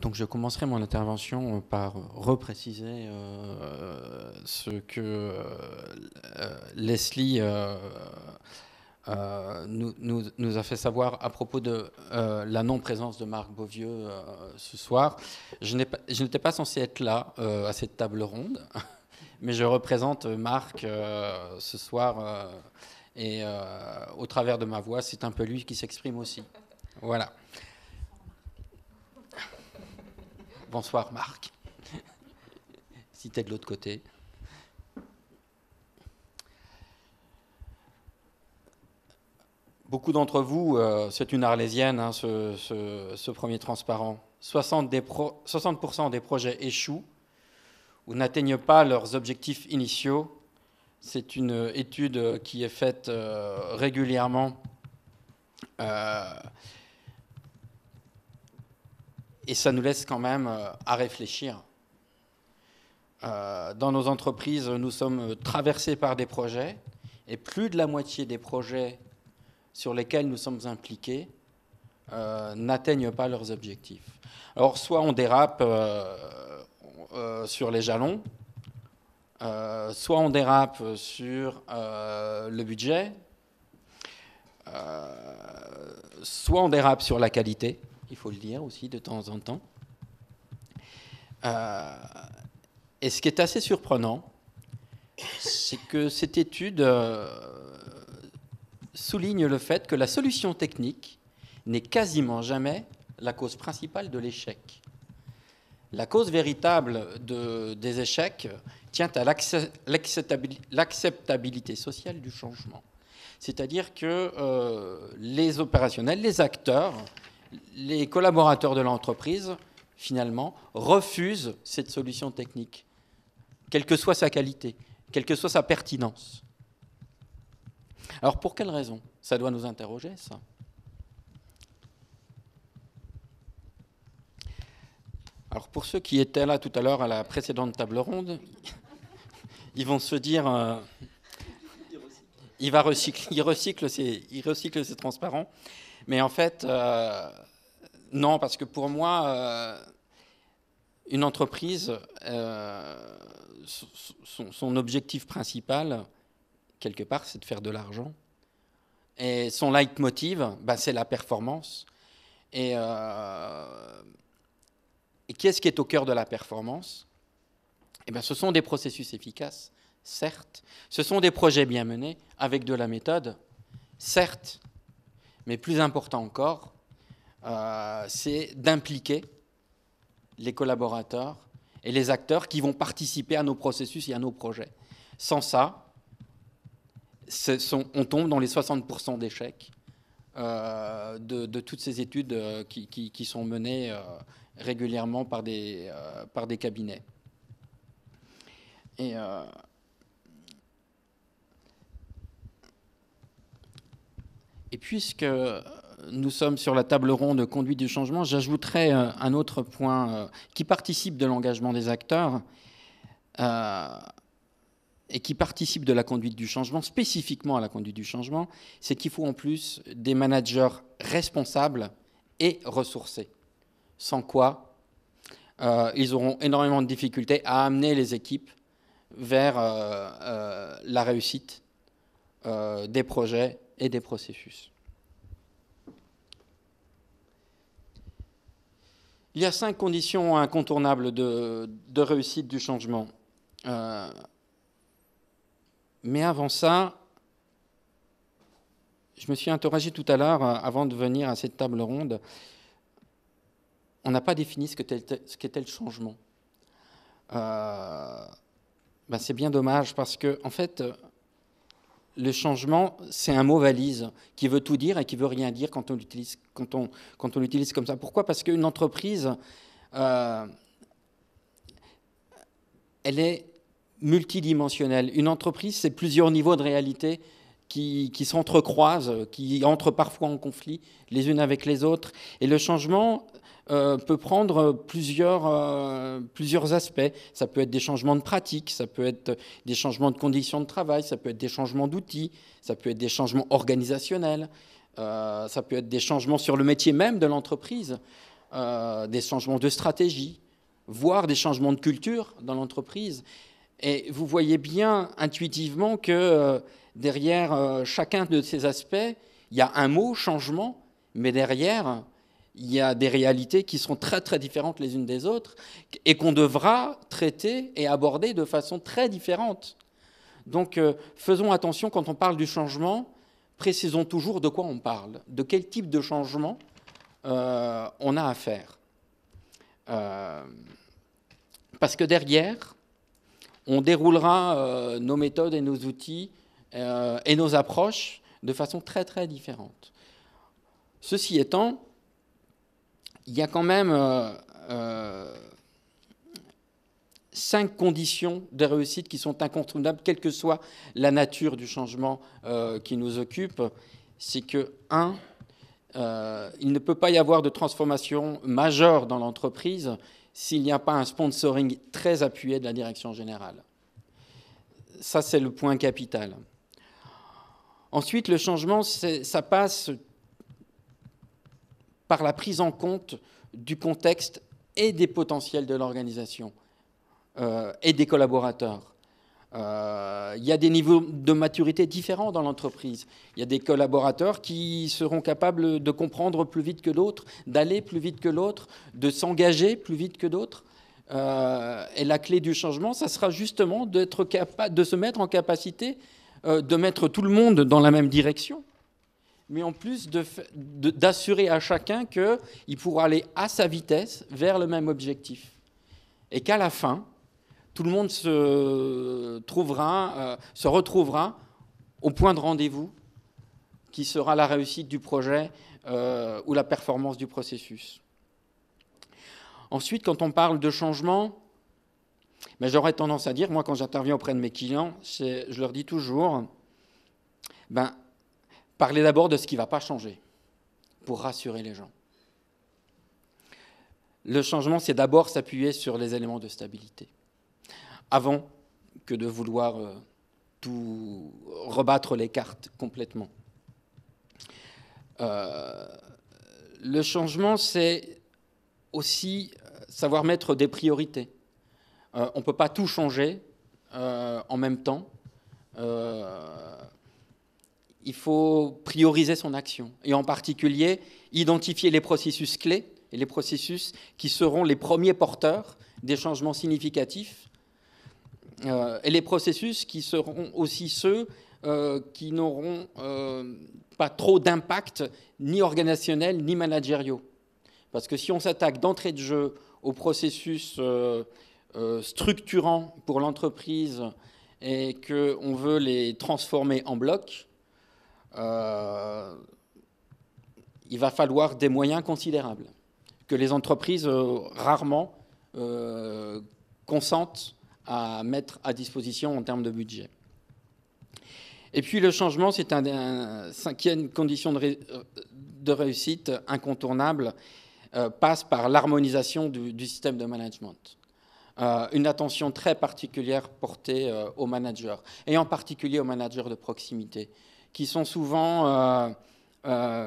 Donc je commencerai mon intervention par repréciser ce que Leslie nous a fait savoir à propos de la non-présence de Marc Beauvieux ce soir. Je n'étais pas censé être là à cette table ronde, mais je représente Marc ce soir et au travers de ma voix, c'est un peu lui qui s'exprime aussi. Voilà. Bonsoir Marc, si tu es de l'autre côté. Beaucoup d'entre vous, c'est une arlésienne, hein, ce premier transparent. 60% des projets échouent ou n'atteignent pas leurs objectifs initiaux. C'est une étude qui est faite régulièrement et ça nous laisse quand même à réfléchir. Dans nos entreprises, nous sommes traversés par des projets et plus de la moitié des projets sur lesquels nous sommes impliqués n'atteignent pas leurs objectifs. Alors, soit on dérape sur les jalons, soit on dérape sur le budget, soit on dérape sur la qualité, il faut le dire aussi de temps en temps. Et ce qui est assez surprenant, c'est que cette étude souligne le fait que la solution technique n'est quasiment jamais la cause principale de l'échec. La cause véritable des échecs tient à l'acceptabilité sociale du changement. C'est-à-dire que les opérationnels, les acteurs, les collaborateurs de l'entreprise, finalement, refusent cette solution technique, quelle que soit sa qualité, quelle que soit sa pertinence. Alors, pour quelle raison? Ça doit nous interroger, ça. Alors, pour ceux qui étaient là tout à l'heure à la précédente table ronde, ils vont se dire... il recycle ses transparents. Mais en fait, non, parce que pour moi, une entreprise, son objectif principal, quelque part, c'est de faire de l'argent. Et son leitmotiv, c'est la performance. Et qu'est-ce qui est au cœur de la performance? Ce sont des processus efficaces, certes. Ce sont des projets bien menés, avec de la méthode, certes. Mais plus important encore, c'est d'impliquer les collaborateurs et les acteurs qui vont participer à nos processus et à nos projets. Sans ça, on tombe dans les 60% d'échecs de toutes ces études qui sont menées régulièrement par des cabinets. Et puisque nous sommes sur la table ronde conduite du changement, j'ajouterai un autre point qui participe de l'engagement des acteurs et qui participe de la conduite du changement, spécifiquement à la conduite du changement, c'est qu'il faut en plus des managers responsables et ressourcés. Sans quoi, ils auront énormément de difficultés à amener les équipes vers la réussite des projets et des processus. Il y a 5 conditions incontournables de réussite du changement. Mais avant ça, je me suis interrogé tout à l'heure, avant de venir à cette table ronde, on n'a pas défini ce qu'était le changement. C'est bien dommage parce que, en fait, le changement, c'est un mot valise qui veut tout dire et qui veut rien dire quand on l'utilise comme ça. Pourquoi? Parce qu'une entreprise, elle est multidimensionnelle. Une entreprise, c'est plusieurs niveaux de réalité qui s'entrecroisent, qui entrent parfois en conflit les unes avec les autres. Et le changement peut prendre plusieurs aspects. Ça peut être des changements de pratiques, ça peut être des changements de conditions de travail, ça peut être des changements d'outils, ça peut être des changements organisationnels, ça peut être des changements sur le métier même de l'entreprise. des changements de stratégie, voire des changements de culture dans l'entreprise. Et vous voyez bien intuitivement que derrière chacun de ces aspects, il y a un mot, changement, mais derrière, il y a des réalités qui sont très très différentes les unes des autres et qu'on devra traiter et aborder de façon très différente. Donc faisons attention quand on parle du changement, précisons toujours de quoi on parle, de quel type de changement on a à faire. Parce que derrière, on déroulera nos méthodes et nos outils et nos approches de façon très très différente. Ceci étant, il y a quand même 5 conditions de réussite qui sont incontournables, quelle que soit la nature du changement qui nous occupe. C'est que, 1, il ne peut pas y avoir de transformation majeure dans l'entreprise s'il n'y a pas un sponsoring très appuyé de la direction générale. Ça, c'est le point capital. Ensuite, le changement, ça passe par la prise en compte du contexte et des potentiels de l'organisation et des collaborateurs. Il y a des niveaux de maturité différents dans l'entreprise. Il y a des collaborateurs qui seront capables de comprendre plus vite que d'autres, d'aller plus vite que l'autre, de s'engager plus vite que d'autres. Et la clé du changement, ça sera justement d'être capable de se mettre en capacité de mettre tout le monde dans la même direction, mais en plus d'assurer à chacun qu'il pourra aller à sa vitesse vers le même objectif. Et qu'à la fin, tout le monde se retrouvera au point de rendez-vous qui sera la réussite du projet ou la performance du processus. Ensuite, quand on parle de changement, j'aurais tendance à dire, moi quand j'interviens auprès de mes clients, je leur dis toujours, parlez d'abord de ce qui ne va pas changer, pour rassurer les gens. Le changement, c'est d'abord s'appuyer sur les éléments de stabilité, avant que de vouloir tout rebattre les cartes complètement. Le changement, c'est aussi savoir mettre des priorités. On ne peut pas tout changer en même temps. Il faut prioriser son action et en particulier identifier les processus clés et les processus qui seront les premiers porteurs des changements significatifs et les processus qui seront aussi ceux qui n'auront pas trop d'impact ni organisationnel ni managériaux. Parce que si on s'attaque d'entrée de jeu aux processus structurants pour l'entreprise et qu'on veut les transformer en blocs, il va falloir des moyens considérables que les entreprises rarement consentent à mettre à disposition en termes de budget. Et puis le changement, c'est une cinquième condition de réussite incontournable, passe par l'harmonisation du système de management. Une attention très particulière portée aux managers, et en particulier aux managers de proximité, qui sont souvent à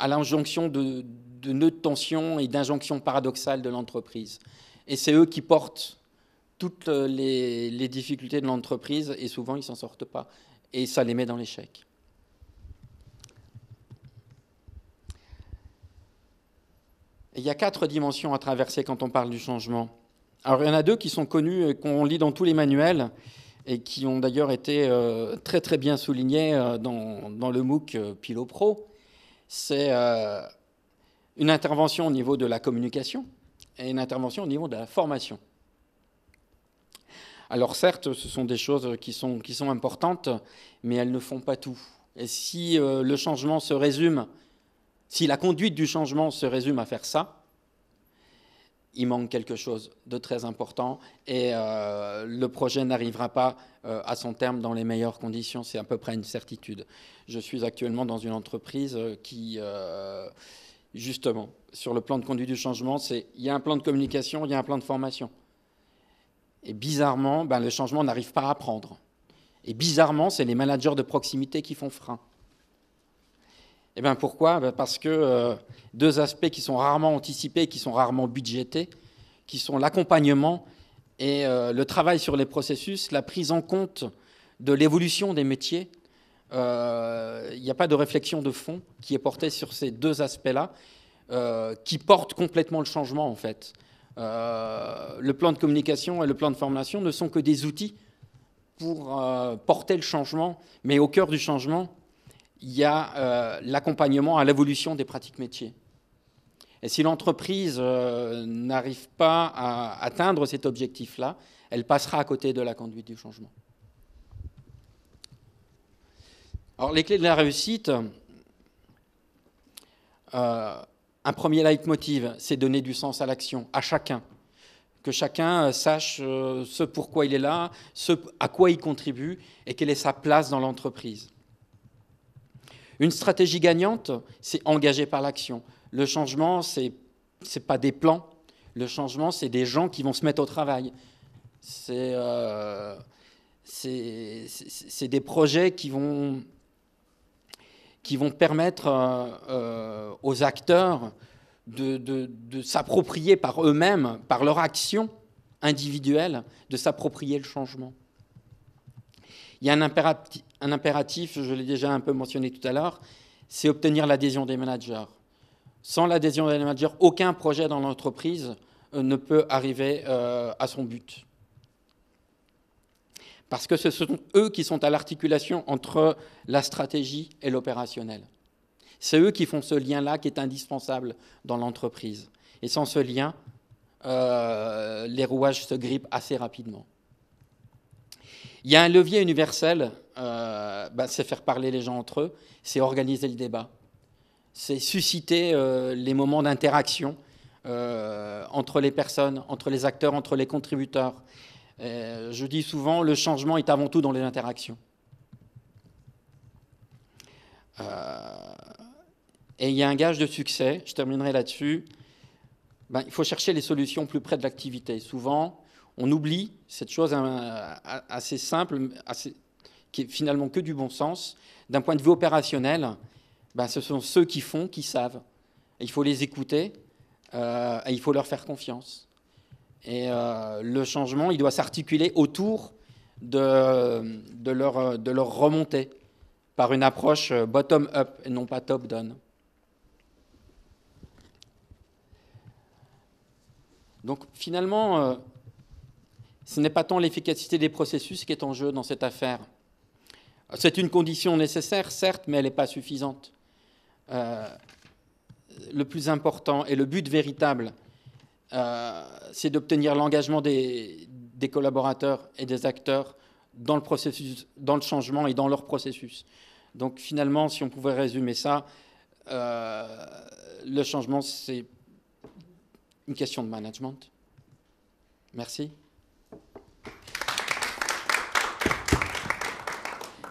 l'injonction de nœuds de tension et d'injonctions paradoxales de l'entreprise. Et c'est eux qui portent toutes les difficultés de l'entreprise, et souvent ils ne s'en sortent pas, et ça les met dans l'échec. Il y a 4 dimensions à traverser quand on parle du changement. Alors il y en a 2 qui sont connues et qu'on lit dans tous les manuels et qui ont d'ailleurs été très très bien soulignées dans le MOOC Pilo Pro. C'est une intervention au niveau de la communication et une intervention au niveau de la formation. Alors certes, ce sont des choses qui sont importantes, mais elles ne font pas tout. Et si le changement se résume, si la conduite du changement se résume à faire ça, il manque quelque chose de très important et le projet n'arrivera pas à son terme dans les meilleures conditions. C'est à peu près une certitude. Je suis actuellement dans une entreprise qui, justement, sur le plan de conduite du changement, il y a un plan de communication, il y a un plan de formation. Et bizarrement, le changement n'arrive pas à prendre. Et bizarrement, c'est les managers de proximité qui font frein. Eh bien, pourquoi? Parce que deux aspects qui sont rarement anticipés, qui sont rarement budgétés, qui sont l'accompagnement et le travail sur les processus, la prise en compte de l'évolution des métiers. Il n'y a pas de réflexion de fond qui est portée sur ces deux aspects-là, qui portent complètement le changement, en fait. Le plan de communication et le plan de formation ne sont que des outils pour porter le changement, mais au cœur du changement, il y a l'accompagnement à l'évolution des pratiques métiers. Et si l'entreprise n'arrive pas à atteindre cet objectif-là, elle passera à côté de la conduite du changement. Alors, les clés de la réussite, un premier leitmotiv, c'est donner du sens à l'action, à chacun. Que chacun sache ce pourquoi il est là, ce à quoi il contribue et quelle est sa place dans l'entreprise. Une stratégie gagnante, c'est engagé par l'action. Le changement, c'est pas des plans. Le changement, c'est des gens qui vont se mettre au travail. C'est des projets qui vont permettre aux acteurs de s'approprier par eux-mêmes, par leur action individuelle, de s'approprier le changement. Il y a un impératif, je l'ai déjà un peu mentionné tout à l'heure, c'est obtenir l'adhésion des managers. Sans l'adhésion des managers, aucun projet dans l'entreprise ne peut arriver à son but. Parce que ce sont eux qui sont à l'articulation entre la stratégie et l'opérationnel. C'est eux qui font ce lien-là qui est indispensable dans l'entreprise. Et sans ce lien, les rouages se grippent assez rapidement. Il y a un levier universel, c'est faire parler les gens entre eux, c'est organiser le débat. C'est susciter les moments d'interaction entre les personnes, entre les acteurs, entre les contributeurs. Je dis souvent, le changement est avant tout dans les interactions. Et il y a un gage de succès, je terminerai là-dessus, il faut chercher les solutions plus près de l'activité. Souvent, on oublie cette chose assez simple, qui est finalement que du bon sens. D'un point de vue opérationnel, ce sont ceux qui font, qui savent. Et il faut les écouter et il faut leur faire confiance. Et le changement, il doit s'articuler autour de leur remontée par une approche bottom-up et non pas top-down. Donc finalement, ce n'est pas tant l'efficacité des processus qui est en jeu dans cette affaire. C'est une condition nécessaire, certes, mais elle n'est pas suffisante. Le plus important et le but véritable, c'est d'obtenir l'engagement des collaborateurs et des acteurs dans le processus, dans le changement et dans leur processus. Donc finalement, si on pouvait résumer ça, le changement, c'est une question de management. Merci.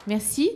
Merci.